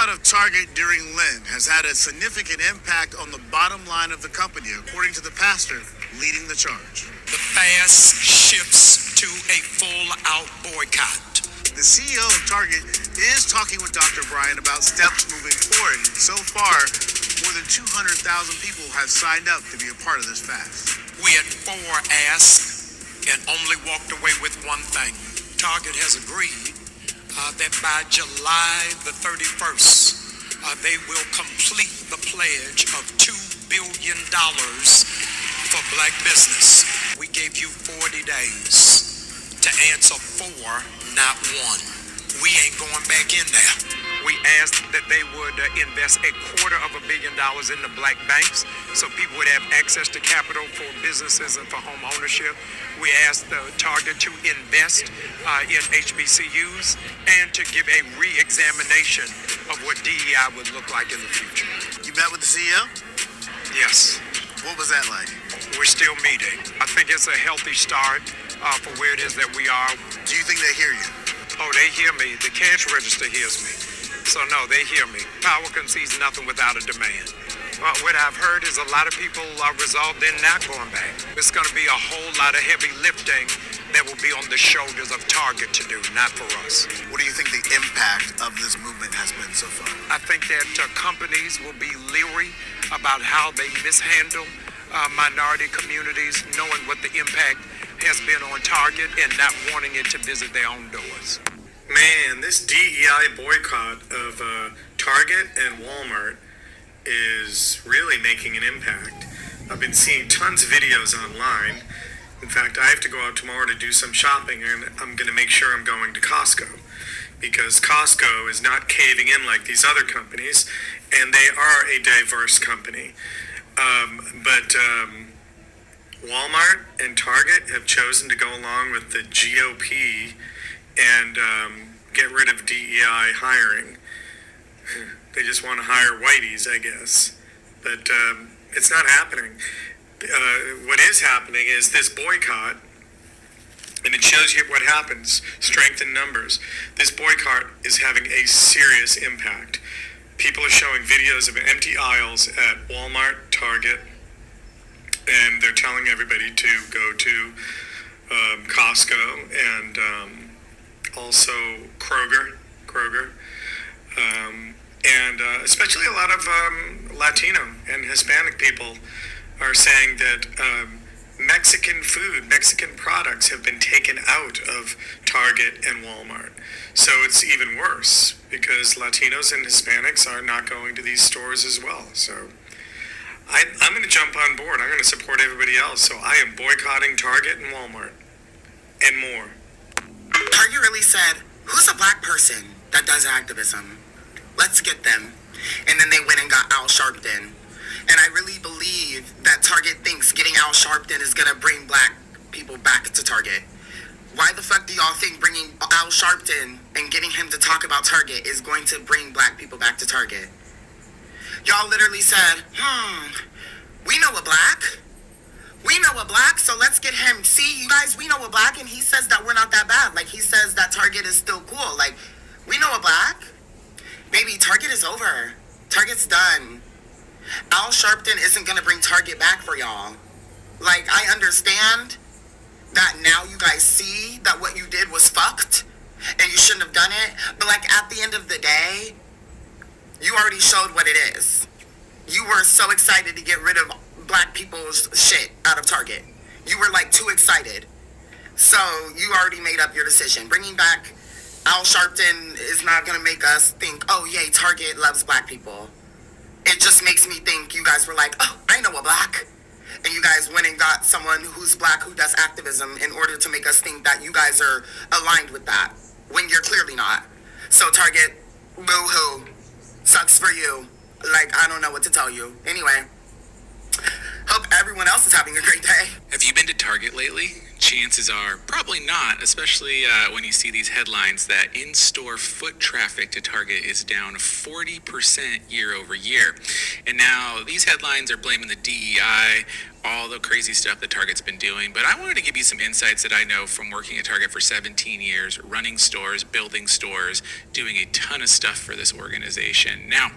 boycott of Target during Lent has had a significant impact on the bottom line of the company, according to the pastor leading the charge. The fast shifts to a full-out boycott. The CEO of Target is talking with Dr. Brian about steps moving forward. So far, more than 200,000 people have signed up to be a part of this fast. We had 4 asks and only walked away with one thing. Target has agreed that by July the 31st, they will complete the pledge of $2 billion for black business. We gave you 40 days to answer 4, not 1. We ain't going back in there. We asked that they would invest $250 million in the black banks so people would have access to capital for businesses and for home ownership. We asked Target to invest in HBCUs and to give a re-examination of what DEI would look like in the future. You met with the CEO? Yes. What was that like? We're still meeting. I think it's a healthy start for where it is that we are. Do you think they hear you? Oh, they hear me. The cash register hears me. So no, they hear me. Power concedes nothing without a demand. What I've heard is a lot of people are resolved in not going back. It's going to be a whole lot of heavy lifting that will be on the shoulders of Target to do, not for us. What do you think the impact of this movement has been so far? I think that companies will be leery about how they mishandle minority communities, knowing what the impact has been on Target and not wanting it to visit their own doors. Man, this DEI boycott of Target and Walmart is really making an impact. I've been seeing tons of videos online. In fact, I have to go out tomorrow to do some shopping, and I'm going to make sure I'm going to Costco, because Costco is not caving in like these other companies, and they are a diverse company. But Walmart and Target have chosen to go along with the GOP and get rid of DEI hiring. They just want to hire whiteys, I guess. But it's not happening. What is happening is this boycott, and it shows you what happens, strength in numbers. This boycott is having a serious impact. People are showing videos of empty aisles at Walmart, Target, and they're telling everybody to go to Costco and also Kroger, and especially a lot of Latino and Hispanic people are saying that Mexican food, Mexican products have been taken out of Target and Walmart. So it's even worse because Latinos and Hispanics are not going to these stores as well. So I'm going to jump on board. I'm going to support everybody else. So I am boycotting Target and Walmart and more. Target really said, who's a black person that does activism? Let's get them. And then they went and got Al Sharpton. And I really believe that Target thinks getting Al Sharpton is going to bring black people back to Target. Why the fuck do y'all think bringing Al Sharpton and getting him to talk about Target is going to bring black people back to Target? Y'all literally said, we know a black. We know a black, so let's get him. See, you guys, we know a black, and he says that we're not that bad. Like, he says that Target is still cool. Like, we know a black. Baby, Target is over. Target's done. Al Sharpton isn't going to bring Target back for y'all. Like, I understand that now you guys see that what you did was fucked, and you shouldn't have done it. But, like, at the end of the day, you already showed what it is. You were so excited to get rid of black people's shit out of Target. You were like too excited. So you already made up your decision. Bringing back Al Sharpton is not going to make us think, oh yay, Target loves black people. It just makes me think you guys were like, oh, I know a black. And you guys went and got someone who's black who does activism in order to make us think that you guys are aligned with that, when you're clearly not. So Target, boo-hoo, sucks for you. Like, I don't know what to tell you. Anyway, hope hope everyone else is having a great day. Have you been to Target lately? Chances are probably not, especially when you see these headlines that in-store foot traffic to Target is down 40% year over year. And now these headlines are blaming the DEI, all the crazy stuff that Target's been doing. But I wanted to give you some insights that I know from working at Target for 17 years, running stores, building stores, doing a ton of stuff for this organization. Now,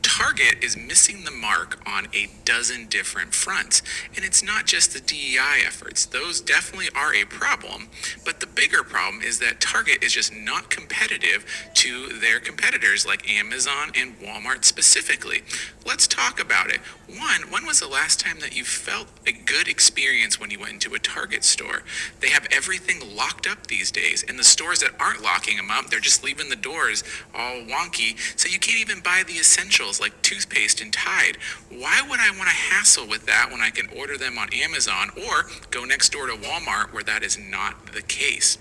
Target is missing the mark on a dozen different fronts. And it's not just the DEI efforts. Those definitely are a problem. But the bigger problem is that Target is just not competitive to their competitors like Amazon and Walmart specifically. Let's talk about it. One, when was the last time that you felt a good experience when you went into a Target store? They have everything locked up these days. And the stores that aren't locking them up, they're just leaving the doors all wonky. So you can't even buy the essentials like toothpaste and Tide. Why would I want to hassle with that when I can order them on Amazon or go next door to Walmart where that is not the case?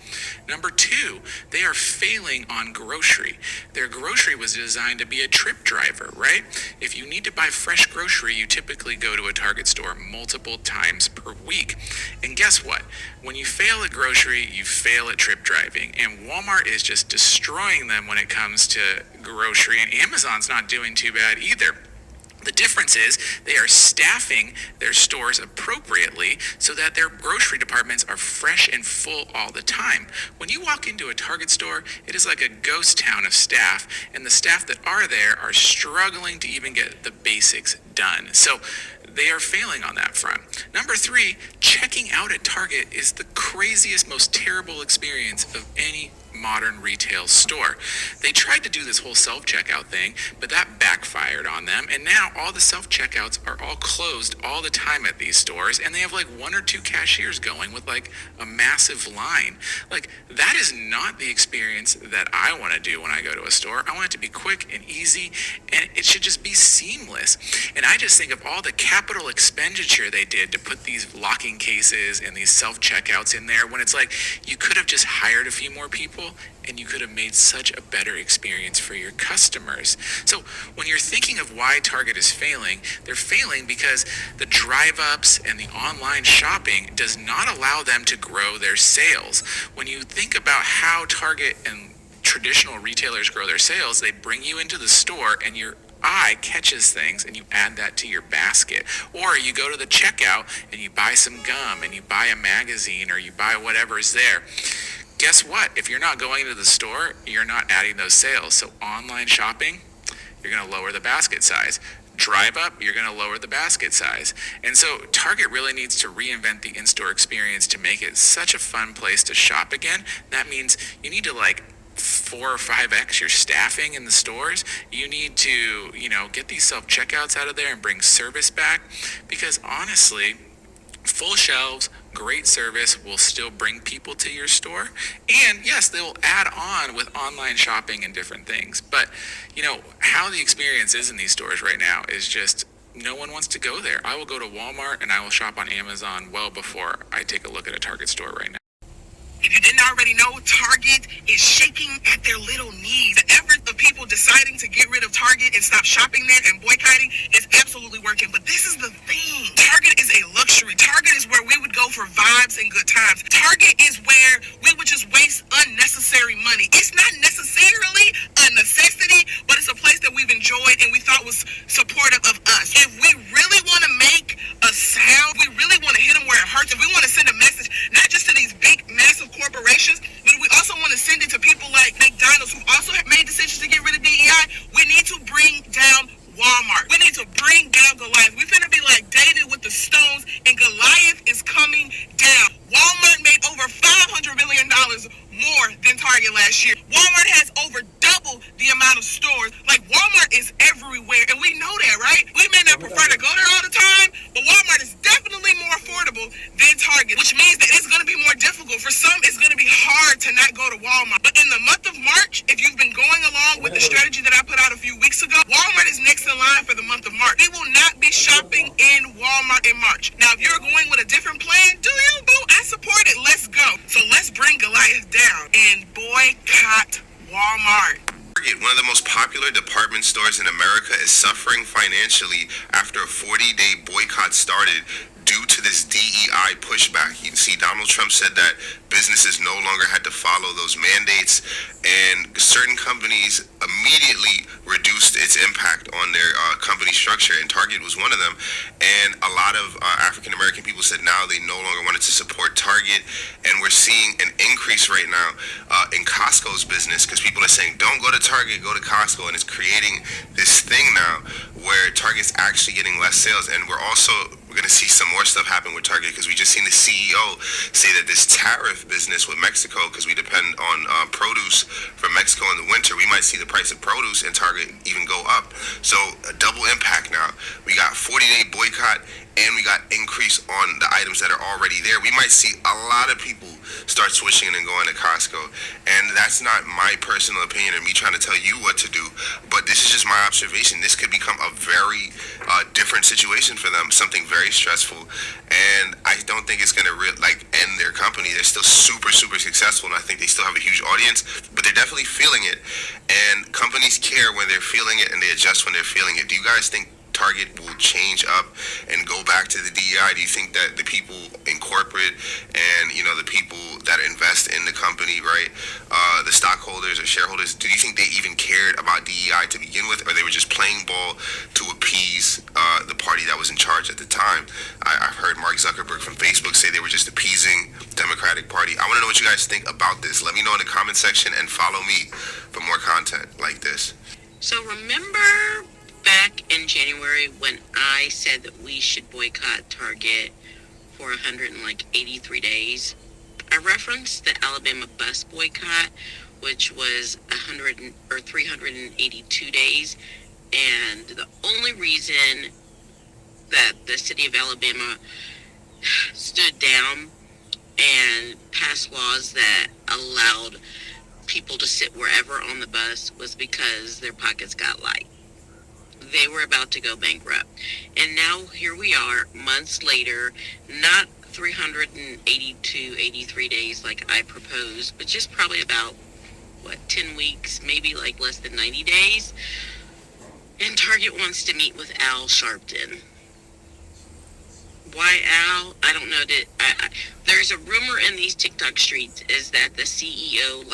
Number two, they are failing on grocery. Their grocery was designed to be a trip driver, right? If you need to buy fresh grocery, you typically go to a Target store multiple times per week. And guess what? When you fail at grocery, you fail at trip driving. And Walmart is just destroying them when it comes to grocery. And Amazon's not doing too bad either. The difference is they are staffing their stores appropriately so that their grocery departments are fresh and full all the time. When you walk into a Target store, it is like a ghost town of staff, and the staff that are there are struggling to even get the basics done. So they are failing on that front. Number three, checking out at Target is the craziest, most terrible experience of any modern retail store. They tried to do this whole self-checkout thing, but that backfired on them, and now all the self-checkouts are all closed all the time at these stores, and they have like one or two cashiers going with like a massive line. Like, that is not the experience that I want to do when I go to a store. I want it to be quick and easy, and it should just be seamless. And I just think of all the capital expenditure they did to put these locking cases and these self-checkouts in there, when it's like you could have just hired a few more people and you could have made such a better experience for your customers. So when you're thinking of why Target is failing, they're failing because the drive-ups and the online shopping does not allow them to grow their sales. When you think about how Target and traditional retailers grow their sales, they bring you into the store and your eye catches things and you add that to your basket. Or you go to the checkout and you buy some gum and you buy a magazine or you buy whatever's there. Guess what? If you're not going to the store, you're not adding those sales. So online shopping, you're going to lower the basket size. Drive up, you're going to lower the basket size. And so Target really needs to reinvent the in-store experience to make it such a fun place to shop again. That means you need to 4 or 5x your staffing in the stores. You need to, get these self-checkouts out of there and bring service back, because honestly, full shelves, great service will still bring people to your store. And yes, they will add on with online shopping and different things. But, how the experience is in these stores right now is just, no one wants to go there. I will go to Walmart and I will shop on Amazon well before I take a look at a Target store right now. If you didn't already know, Target is shaking at their little knees. The effort of people deciding to get rid of Target and stop shopping there and boycotting is absolutely working. But this is the thing. Target is a luxury. Target is where we would go for vibes and good times. Target is where we would just waste unnecessary money. It's not necessarily a necessity, but it's a place that we've enjoyed and we thought was supportive of us. If we really want to make a sound, we really want to hit them where it hurts, if we want to send a message, not just to these big, massive corporations, but we also want to send it to people like McDonald's who also have made decisions to get rid of DEI. We need to bring down Walmart. We need to bring down Goliath. We finna be like David with the stones, and Goliath is coming down. Walmart made over $500 million more than Target last year. Walmart has over double the amount of stores. Like, Walmart is everywhere, and we know that, right? We may not prefer to go there all the time, but Walmart is definitely more affordable than Target, which means that it's going to be more difficult. For some, it's going to be hard to not go to Walmart. But in the month of March, if you've been going along with the strategy that I put out a few weeks ago, Walmart is next in line for the month of March. We will not be shopping in Walmart in March. Now, if you're going with a different plan, do you, boo? I support it. Let's go. So let's bring Goliath down and boycott Walmart. Target, one of the most popular department stores in America, is suffering financially after a 40-day boycott started due to this DEI pushback. You see, Donald Trump said that businesses no longer had to follow those mandates, and certain companies immediately reduced its impact on their company structure, and Target was one of them. And a lot of African American people said now they no longer wanted to support Target, and we're seeing an increase right now in Costco's business because people are saying don't go to Target, go to Costco, and it's creating this thing now where Target's actually getting less sales. And we're going to see some more stuff happen with Target because we just seen the CEO say that this tariff business with Mexico, because we depend on produce from Mexico in the winter, we might see the price of produce in Target even go up. So a double impact now. We got 40-day boycott, and we got increase on the items that are already there. We might see a lot of people start switching and going to Costco. And that's not my personal opinion and me trying to tell you what to do, but this is just my observation. This could become a very different situation for them, something very stressful. And I don't think it's going to end their company. They're still super, super successful, and I think they still have a huge audience, but they're definitely feeling it. And companies care when they're feeling it, and they adjust when they're feeling it. Do you guys think Target will change up and go back to the DEI? Do you think that the people in corporate and the people that invest in the company, right, the stockholders or shareholders, do you think they even cared about DEI to begin with, or they were just playing ball to appease the party that was in charge at the time? I've heard Mark Zuckerberg from Facebook say they were just appeasing the Democratic Party. I want to know what you guys think about this. Let me know in the comment section and follow me for more content like this. So remember back in January when I said that we should boycott Target for 183 days, I referenced the Alabama bus boycott, which was 382 days, and the only reason that the city of Alabama stood down and passed laws that allowed people to sit wherever on the bus was because their pockets got light. They were about to go bankrupt. And now here we are, months later, not 83 days like I proposed, but just probably about, 10 weeks, maybe like less than 90 days. And Target wants to meet with Al Sharpton. Why Al? I don't know. There's a rumor in these TikTok streets is that the CEO,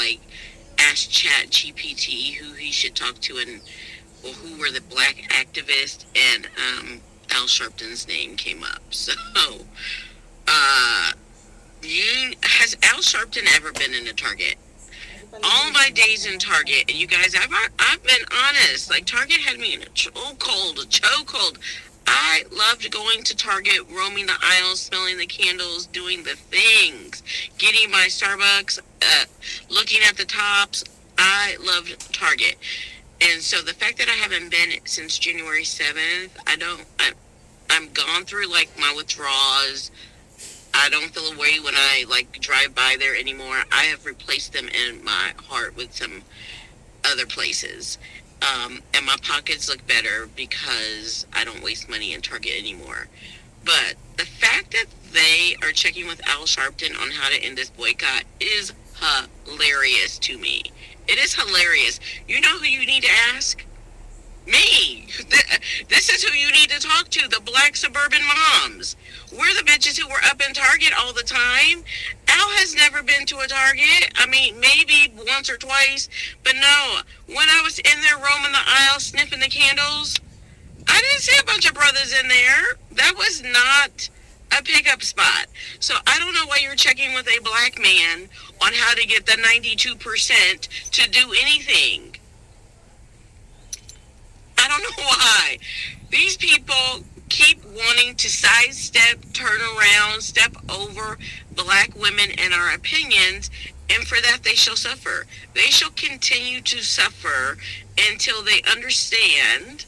asked ChatGPT who he should talk to and who were the black activists, and Al Sharpton's name came up. So, has Al Sharpton ever been in a Target? All my days in Target, and you guys, I've been honest. Target had me in a chokehold. I loved going to Target, roaming the aisles, smelling the candles, doing the things, getting my Starbucks, looking at the tops. I loved Target. And so the fact that I haven't been since January 7th, I'm gone through my withdrawals. I don't feel a way when I drive by there anymore. I have replaced them in my heart with some other places. And my pockets look better because I don't waste money in Target anymore. But the fact that they are checking with Al Sharpton on how to end this boycott is hilarious to me. It is hilarious. You know who you need to ask? Me. This is who you need to talk to, the black suburban moms. We're the bitches who were up in Target all the time. Al has never been to a Target. I mean, maybe once or twice, but no. When I was in there roaming the aisle, sniffing the candles, I didn't see a bunch of brothers in there. That was not a pickup spot. So I don't know why you're checking with a black man on how to get the 92% to do anything. I don't know why. These people keep wanting to sidestep, turn around, step over black women and our opinions, and for that they shall suffer. They shall continue to suffer until they understand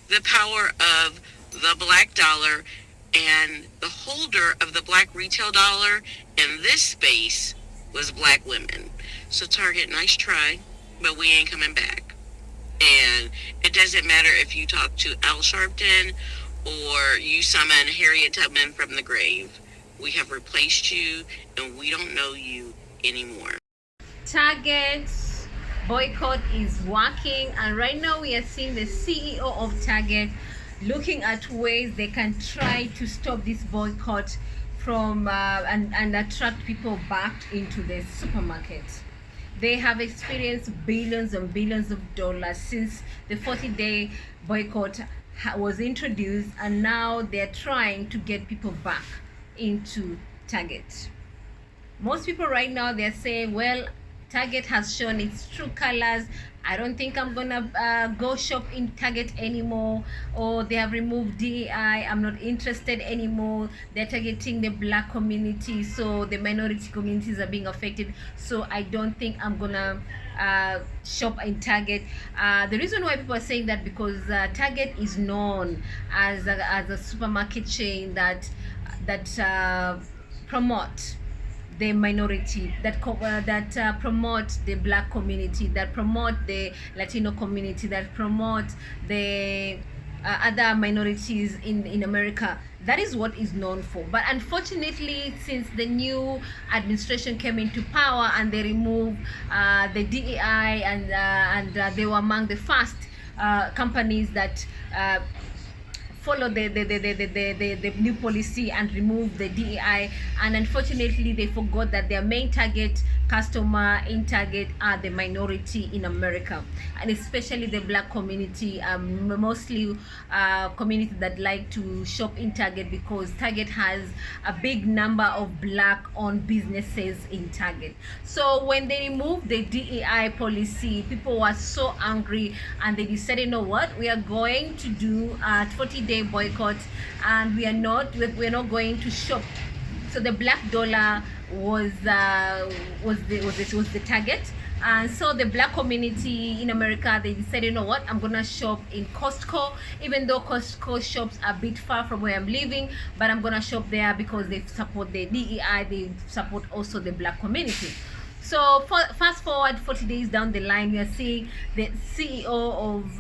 the power of the black dollar, and the holder of the black retail dollar in this space was black women. So Target, nice try, but we ain't coming back. And it doesn't matter if you talk to Al Sharpton or you summon Harriet Tubman from the grave. We have replaced you, and we don't know you anymore. Target's boycott is working, and right now we are seeing the CEO of Target looking at ways they can try to stop this boycott from and attract people back into the supermarket. They have experienced billions and billions of dollars since the 40-day boycott was introduced, and now they're trying to get people back into Target. Most people right now, they're saying, well, Target has shown its true colors. I don't think I'm gonna go shop in Target anymore. Or they have removed DEI. I'm not interested anymore. They're targeting the black community, so the minority communities are being affected. So I don't think I'm gonna shop in Target. The reason why people are saying that, because Target is known as a supermarket chain that promote the minority, that promote the black community, that promote the Latino community, that promote the other minorities in America. That is what is known for. But unfortunately, since the new administration came into power and they removed the DEI, and they were among the first companies that follow the new policy and remove the DEI, and unfortunately they forgot that their main target customer in Target are the minority in America, and especially the black community, mostly community that like to shop in Target, because Target has a big number of black owned businesses in Target. So when they removed the DEI policy, people were so angry, and they decided, you know what, we are going to do a 40-day boycott, and we're not going to shop. So the black dollar was the target, and so the black community in America, they decided, you know what, I'm gonna shop in Costco, even though Costco shops are a bit far from where I'm living, but I'm gonna shop there because they support the DEI, they support also the black community. So fast forward 40 days down the line, we are seeing the CEO of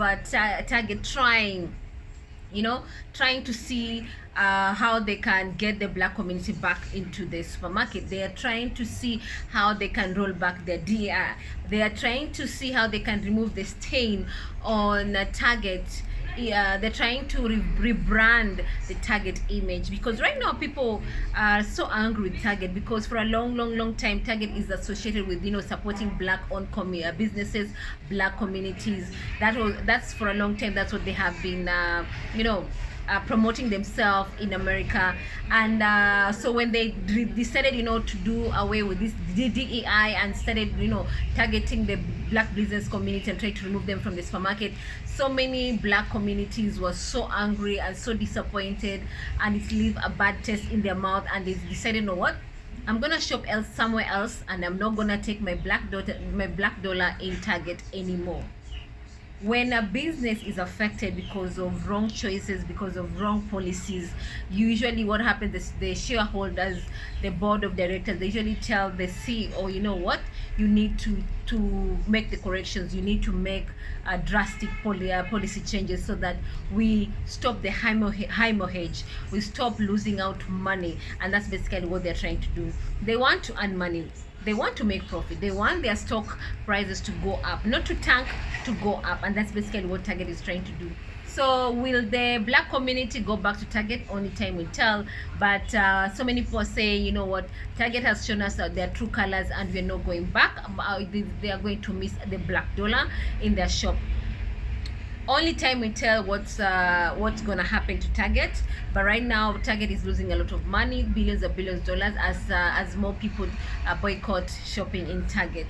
Target trying to see how they can get the black community back into the supermarket. They are trying to see how they can roll back their DEI. They are trying to see how they can remove the stain on Target. They're trying to rebrand the Target image, because right now people are so angry with Target, because for a long time Target is associated with supporting black owned businesses, black communities. That's for a long time. That's what they have been promoting themselves in America. And so when they decided to do away with this DEI and started targeting the black business community and try to remove them from the supermarket, so many black communities were so angry and so disappointed, and it left a bad taste in their mouth, and they decided, you know what, I'm gonna shop somewhere else, and I'm not gonna take my black dollar in Target anymore. When a business is affected because of wrong choices, because of wrong policies, usually what happens is the shareholders, the board of directors, they usually tell the CEO, you know what, you need to make the corrections, you need to make drastic policy changes so that we stop the hemorrhage, we stop losing out money. And that's basically what they're trying to do. They want to earn money, they want to make profit, they want their stock prices to go up, not to tank, to go up. And that's basically what Target is trying to do. So will the black community go back to Target? Only time will tell. But so many people say, you know what, Target has shown us their true colors, and we're not going back. They are going to miss the black dollar in their shop. Only time will tell what's gonna happen to Target. But right now Target is losing a lot of money, billions of dollars, as more people boycott shopping in Target.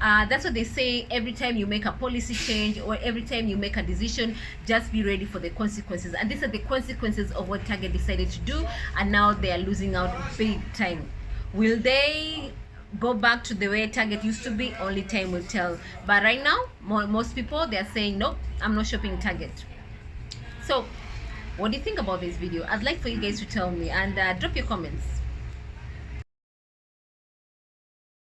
That's what they say. Every time you make a policy change, or every time you make a decision, just be ready for the consequences. And these are the consequences of what Target decided to do, and now they are losing out big time. Will they go back to the way Target used to be? Only time will tell. But right now, most people, they are saying, nope, I'm not shopping Target. So what do you think about this video? I'd like for you guys to tell me, and drop your comments.